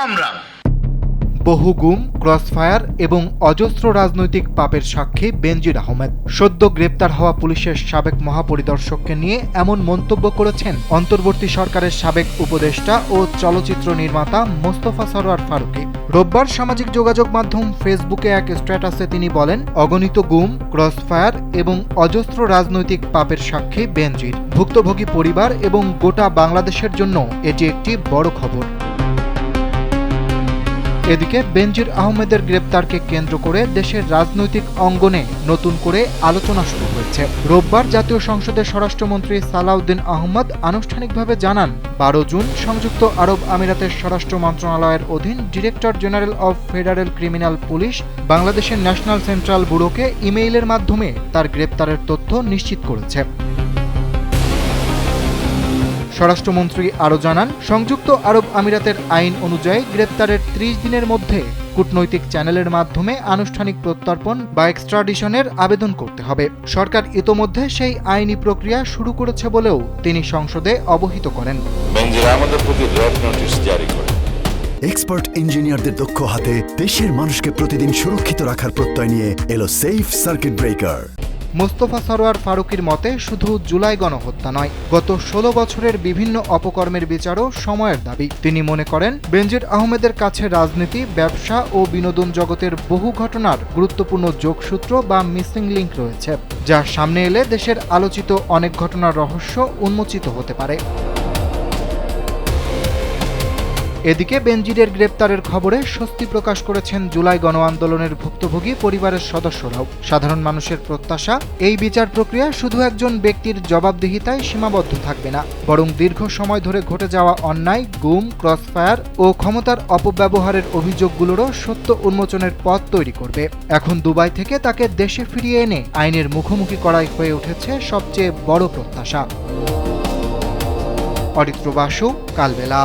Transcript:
রাম। বহু গুম, ক্রসফায়ার এবং অজস্র রাজনৈতিক পাপের সাক্ষী বেনজির আহমেদ। সদ্য গ্রেপ্তার হওয়া পুলিশের সাবেক মহাপরিদর্শককে নিয়ে এমন মন্তব্য করেছেন অন্তর্বর্তী সরকারের সাবেক উপদেষ্টা ও চলচ্চিত্র নির্মাতা মোস্তফা সরোয়ার ফারুকী। রোববার সামাজিক যোগাযোগ মাধ্যম ফেসবুকে এক স্ট্যাটাসে তিনি বলেন, অগণিত গুম, ক্রসফায়ার এবং অজস্র রাজনৈতিক পাপের সাক্ষী বেনজির। ভুক্তভোগী পরিবার এবং গোটা বাংলাদেশের জন্য এটি একটি বড় খবর। এদিকে বেনজির আহমেদের গ্রেপ্তারকে কেন্দ্র করে দেশের রাজনৈতিক অঙ্গনে নতুন করে আলোচনা শুরু হয়েছে। রোববার জাতীয় সংসদের স্বরাষ্ট্রমন্ত্রী সালাউদ্দিন আহমদ আনুষ্ঠানিকভাবে জানান, 12 জুন সংযুক্ত আরব আমিরাতের স্বরাষ্ট্র মন্ত্রণালয়ের অধীন director general of federal criminal police বাংলাদেশের ন্যাশনাল সেন্ট্রাল ব্যুরোকে ইমেইলের মাধ্যমে তার গ্রেপ্তারের তথ্য নিশ্চিত করেছে। স্বরাষ্ট্রমন্ত্রী আরও জানান, সংযুক্ত আরব আমিরাতের আইন অনুযায়ী গ্রেপ্তারের 30 দিনের মধ্যে কূটনৈতিক চ্যানেলের মাধ্যমে আনুষ্ঠানিক প্রত্যর্পণ বা এক্সট্রাডিশনের আবেদন করতে হবে। সরকার ইতোমধ্যে সেই আইনি প্রক্রিয়া শুরু করেছে বলেও তিনি সংসদে অবহিত করেন। বেনজির আহমেদের প্রতি রেড নোটিশ জারি করে এক্সপার্ট ইঞ্জিনিয়ারদের দক্ষ হাতে দেশের মানুষকে প্রতিদিন সুরক্ষিত রাখার প্রত্যয় নিয়ে এলো safe circuit breaker. Mostafa Sarwar ফারুকীর মতে শুধু জুলাই গণহত্যা নয়, গত 16 বছরের বিভিন্ন অপকর্মের বিচারও সময়ের দাবি। তিনি মনে করেন, বেনজির আহমেদের কাছে রাজনীতি, ব্যবসা ও বিনোদন জগতের বহু ঘটনার গুরুত্বপূর্ণ যোগসূত্র বা মিসিং লিঙ্ক রয়েছে, যা সামনে এলে দেশের আলোচিত অনেক ঘটনার রহস্য উন্মোচিত হতে পারে। এদিকে বেনজিরের গ্রেপ্তারের খবরে স্বস্তি প্রকাশ করেছেন জুলাই গণ আন্দোলনের ভুক্তভোগী পরিবারের সদস্যরাও। সাধারণ মানুষের প্রত্যাশা, এই বিচার প্রক্রিয়া শুধু একজন ব্যক্তির জবাবদিহিতায় সীমাবদ্ধ থাকবে না, বরং দীর্ঘ সময় ধরে ঘটে যাওয়া অন্যায়, গুম, ক্রসফায়ার ও ক্ষমতার অপব্যবহারের অভিযোগগুলোরও সত্য উন্মোচনের পথ তৈরি করবে। এখন দুবাই থেকে তাকে দেশে ফিরিয়ে এনে আইনের মুখোমুখি করাই হয়ে উঠেছে সবচেয়ে বড় প্রত্যাশা। অরিত্র বাসু, কালবেলা।